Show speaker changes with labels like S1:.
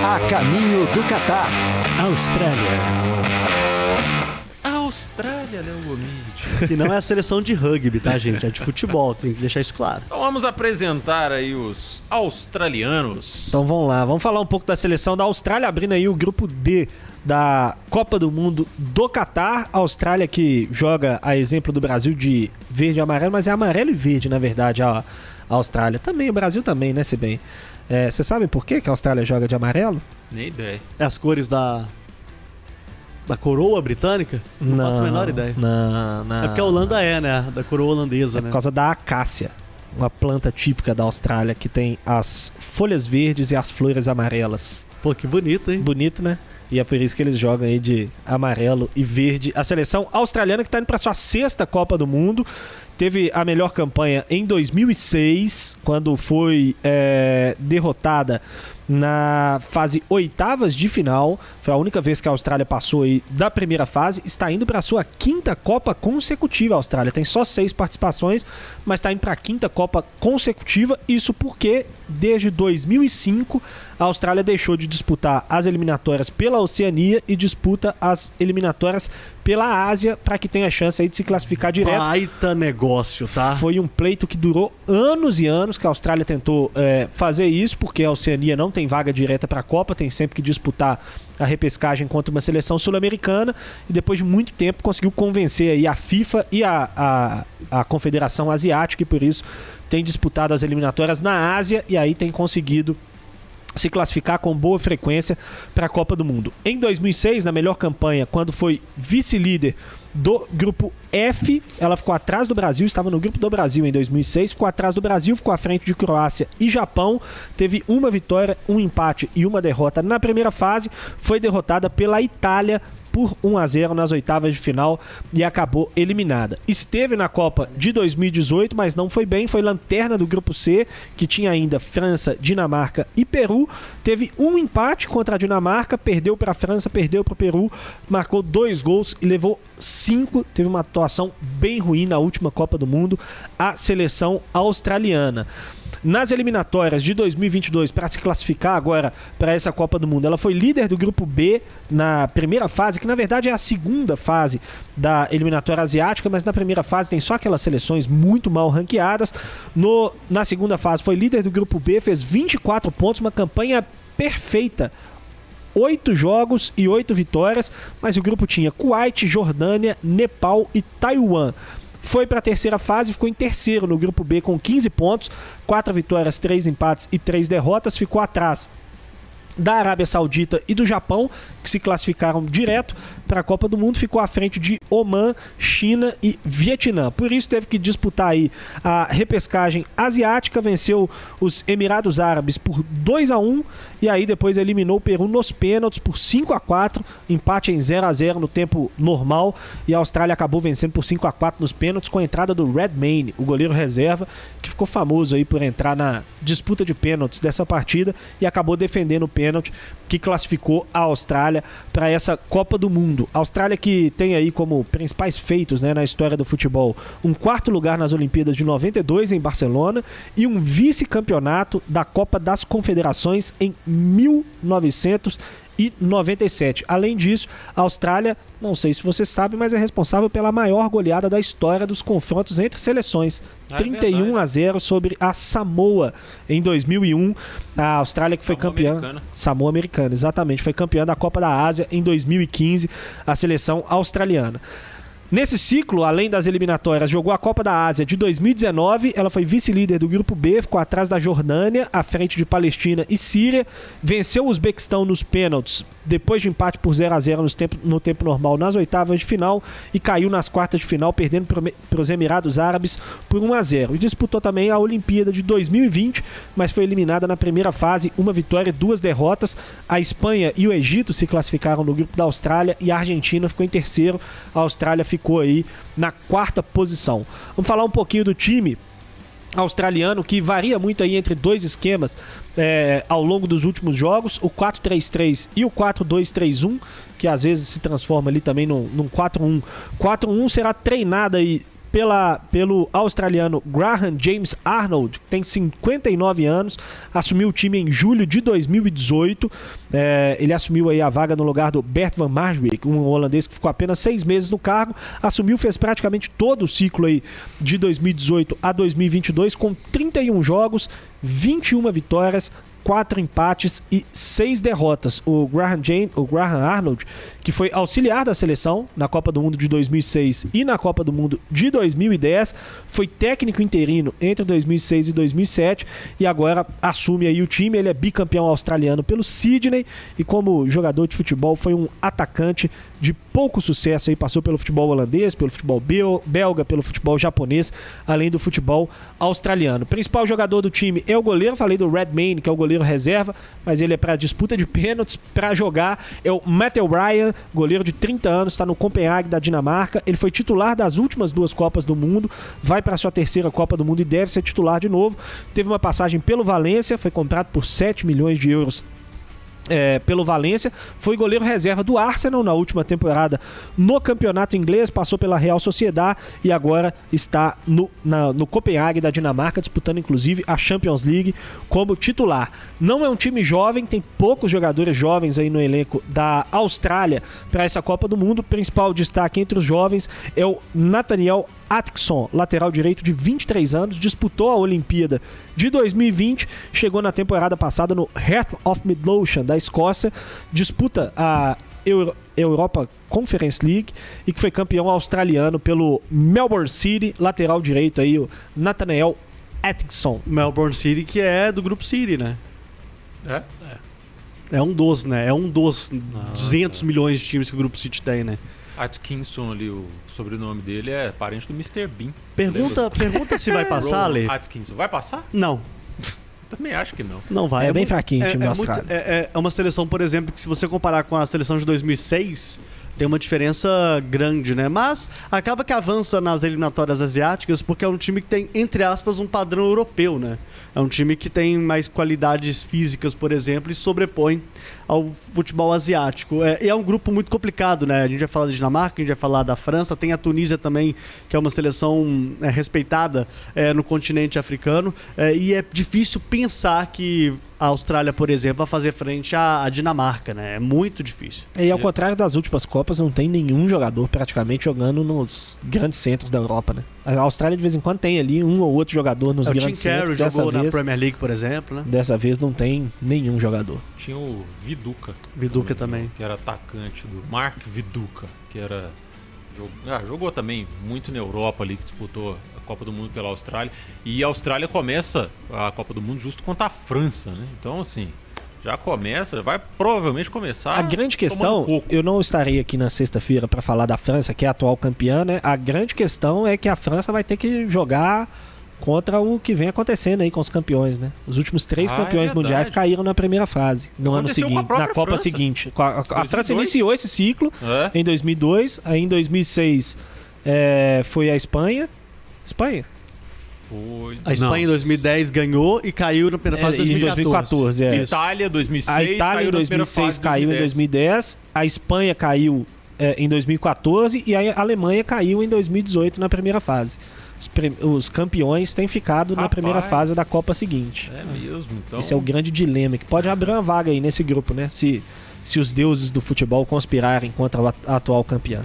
S1: A caminho do Catar.
S2: Austrália, Léo Gomide.
S3: Que não é a seleção de rugby, tá, gente? É de futebol, tem que deixar isso claro.
S2: Então vamos apresentar aí os australianos.
S4: Então vamos lá, vamos falar um pouco da seleção da Austrália, abrindo aí o grupo D da Copa do Mundo do Catar. A Austrália que joga a exemplo do Brasil de verde e amarelo, mas é amarelo e verde, na verdade, a Austrália. Também, o Brasil também, né, se bem. Você sabe por que a Austrália joga de amarelo?
S2: Nem ideia.
S3: É as cores da coroa britânica? Não faço a menor ideia.
S4: Não.
S3: É porque a Holanda né? Da coroa holandesa,
S4: É
S3: né?
S4: por causa da acácia, uma planta típica da Austrália que tem as folhas verdes e as flores amarelas.
S3: Pô, que bonito, hein?
S4: Bonito, né? E é por isso que eles jogam aí de amarelo e verde. A seleção australiana que está indo para sua 6ª Copa do Mundo. Teve a melhor campanha em 2006, quando foi derrotada na fase oitavas de final. Foi a única vez que a Austrália passou aí da primeira fase. Está indo para a sua 5ª Copa consecutiva. A Austrália tem só 6 participações, mas está indo para a 5ª Copa consecutiva. Isso porque desde 2005 a Austrália deixou de disputar as eliminatórias pela Oceania e disputa as eliminatórias pela Ásia para que tenha chance aí de se classificar direto.
S3: Baita negócio, tá?
S4: Foi um pleito que durou anos e anos que a Austrália tentou fazer isso, porque a Oceania não tem vaga direta para a Copa, tem sempre que disputar a repescagem contra uma seleção sul-americana, e depois de muito tempo conseguiu convencer aí a FIFA e a Confederação Asiática, e por isso tem disputado as eliminatórias na Ásia e aí tem conseguido se classificar com boa frequência para a Copa do Mundo. Em 2006, na melhor campanha, quando foi vice-líder do grupo F, ela ficou atrás do Brasil, estava no grupo do Brasil em 2006, ficou atrás do Brasil, ficou à frente de Croácia e Japão, teve uma vitória, um empate e uma derrota na primeira fase, foi derrotada pela Itália por 1-0 nas oitavas de final e acabou eliminada. Esteve na Copa de 2018, mas não foi bem, foi lanterna do grupo C, que tinha ainda França, Dinamarca e Peru. Teve um empate contra a Dinamarca, perdeu para a França, perdeu para o Peru, marcou 2 gols e levou 5. Teve uma atuação bem ruim na última Copa do Mundo, a seleção australiana. Nas eliminatórias de 2022, para se classificar agora para essa Copa do Mundo, ela foi líder do grupo B na primeira fase, que na verdade é a segunda fase da eliminatória asiática, mas na primeira fase tem só aquelas seleções muito mal ranqueadas. Na segunda fase foi líder do grupo B, fez 24 pontos, uma campanha perfeita. 8 jogos e 8 vitórias, mas o grupo tinha Kuwait, Jordânia, Nepal e Taiwan. Foi para a terceira fase, ficou em terceiro no grupo B com 15 pontos, 4 vitórias, 3 empates e 3 derrotas, ficou atrás da Arábia Saudita e do Japão, que se classificaram direto para a Copa do Mundo, ficou à frente de Omã, China e Vietnã. Por isso teve que disputar aí a repescagem asiática, venceu os Emirados Árabes por 2-1 e aí depois eliminou o Peru nos pênaltis por 5-4, empate em 0-0 no tempo normal, e a Austrália acabou vencendo por 5-4 nos pênaltis com a entrada do Redmayne, o goleiro reserva, que ficou famoso aí por entrar na disputa de pênaltis dessa partida e acabou defendendo o pênalti que classificou a Austrália para essa Copa do Mundo. A Austrália que tem aí como principais feitos, né, na história do futebol, um 4º lugar nas Olimpíadas de 92 em Barcelona e um vice-campeonato da Copa das Confederações em 1997. Além disso, a Austrália, não sei se você sabe, mas é responsável pela maior goleada da história dos confrontos entre seleções. 31-0 sobre a Samoa em 2001. A Austrália que foi campeã. Samoa americana, exatamente. Foi campeã da Copa da Ásia em 2015, a seleção australiana. Nesse ciclo, além das eliminatórias, jogou a Copa da Ásia de 2019, ela foi vice-líder do grupo B, ficou atrás da Jordânia, à frente de Palestina e Síria, venceu o Uzbequistão nos pênaltis, depois de empate por 0-0 no tempo normal nas oitavas de final, e caiu nas quartas de final, perdendo para os Emirados Árabes por 1-0. E disputou também a Olimpíada de 2020, mas foi eliminada na primeira fase, uma vitória e 2 derrotas. A Espanha e o Egito se classificaram no grupo da Austrália e a Argentina ficou em terceiro. A Austrália ficou aí na 4ª posição. Vamos falar um pouquinho do time australiano, que varia muito aí entre 2 esquemas ao longo dos últimos jogos, o 4-3-3 e o 4-2-3-1, que às vezes se transforma ali também num 4-1. 4-1 será treinado aí pelo australiano Graham James Arnold, que tem 59 anos, assumiu o time em julho de 2018. Ele assumiu aí a vaga no lugar do Bert van Marwijk, um holandês que ficou apenas 6 meses no cargo. Assumiu, fez praticamente todo o ciclo aí de 2018 a 2022 com 31 jogos, 21 vitórias, 4 empates e 6 derrotas. O Graham Arnold, que foi auxiliar da seleção na Copa do Mundo de 2006 e na Copa do Mundo de 2010, foi técnico interino entre 2006 e 2007 e agora assume aí o time. Ele é bicampeão australiano pelo Sydney e como jogador de futebol foi um atacante de pouco sucesso aí, passou pelo futebol holandês, pelo futebol belga, pelo futebol japonês, além do futebol australiano. O principal jogador do time é o goleiro, falei do Redmayne, que é o goleiro reserva, mas ele é para disputa de pênaltis, para jogar é o Matthew Ryan, goleiro de 30 anos, está no Copenhague da Dinamarca. Ele foi titular das últimas 2 Copas do Mundo, vai para sua 3ª Copa do Mundo e deve ser titular de novo. Teve uma passagem pelo Valência, foi comprado por 7 milhões de euros pelo Valência, foi goleiro reserva do Arsenal na última temporada no campeonato inglês, passou pela Real Sociedad e agora está no Copenhague da Dinamarca, disputando inclusive a Champions League como titular. Não é um time jovem, tem poucos jogadores jovens aí no elenco da Austrália para essa Copa do Mundo. O principal destaque entre os jovens é o Nathaniel Atkinson, lateral direito de 23 anos, disputou a Olimpíada de 2020, chegou na temporada passada no Heart of Midlothian da Escócia, disputa a Europa Conference League e que foi campeão australiano pelo Melbourne City, lateral direito aí o Nathaniel Atkinson.
S3: Melbourne City, que é do Grupo City, né? É um dos, né? É um dos 200 milhões de times que o Grupo City tem, né?
S2: Atkinson ali, o sobrenome dele é parente do Mr. Bean.
S3: Pergunta se vai passar, Lê.
S2: Atkinson, vai passar?
S3: Não.
S2: Também acho que não.
S3: Não vai.
S4: É bem fraquinho o time da Austrália.
S3: É uma seleção, por exemplo, que se você comparar com a seleção de 2006, tem uma diferença grande, né? Mas acaba que avança nas eliminatórias asiáticas porque é um time que tem, entre aspas, um padrão europeu, né? É um time que tem mais qualidades físicas, por exemplo, e sobrepõe ao futebol asiático. E é um grupo muito complicado, né? A gente vai falar da Dinamarca, a gente vai falar da França, tem a Tunísia também, que é uma seleção respeitada no continente africano, e é difícil pensar que a Austrália, por exemplo, vai fazer frente à Dinamarca, né? É muito difícil.
S4: E ao contrário das últimas Copas, não tem nenhum jogador praticamente jogando nos grandes centros da Europa, né? A Austrália de vez em quando tem ali um ou outro jogador nos grandes centros.
S3: O Tim Carroll jogou na Premier League, por exemplo, né?
S4: Dessa vez não tem nenhum jogador.
S2: Tinha o
S3: Viduka também.
S2: Que era atacante do Mark Viduka, que era jogou também muito na Europa ali, que disputou a Copa do Mundo pela Austrália. E a Austrália começa a Copa do Mundo justo contra a França, né? Então, assim, já começa, vai provavelmente começar.
S4: A grande questão, eu não estarei aqui na sexta-feira para falar da França, que é a atual campeã, né? A grande questão é que a França vai ter que jogar contra o que vem acontecendo aí com os campeões, né? Os últimos 3 campeões mundiais caíram na primeira fase, no ano seguinte, na Copa seguinte. A França iniciou esse ciclo em 2002, aí em 2006 foi a Espanha.
S3: A Espanha em 2010 ganhou e caiu na primeira fase de 2014.
S2: Itália 2006.
S4: A Itália em 2006 caiu em 2010. A Espanha caiu em 2014 e a Alemanha caiu em 2018 na primeira fase. Os campeões têm ficado na primeira fase da Copa seguinte.
S2: É mesmo, então.
S4: Esse é o grande dilema, que pode abrir uma vaga aí nesse grupo, né? Se os deuses do futebol conspirarem contra a atual campeã.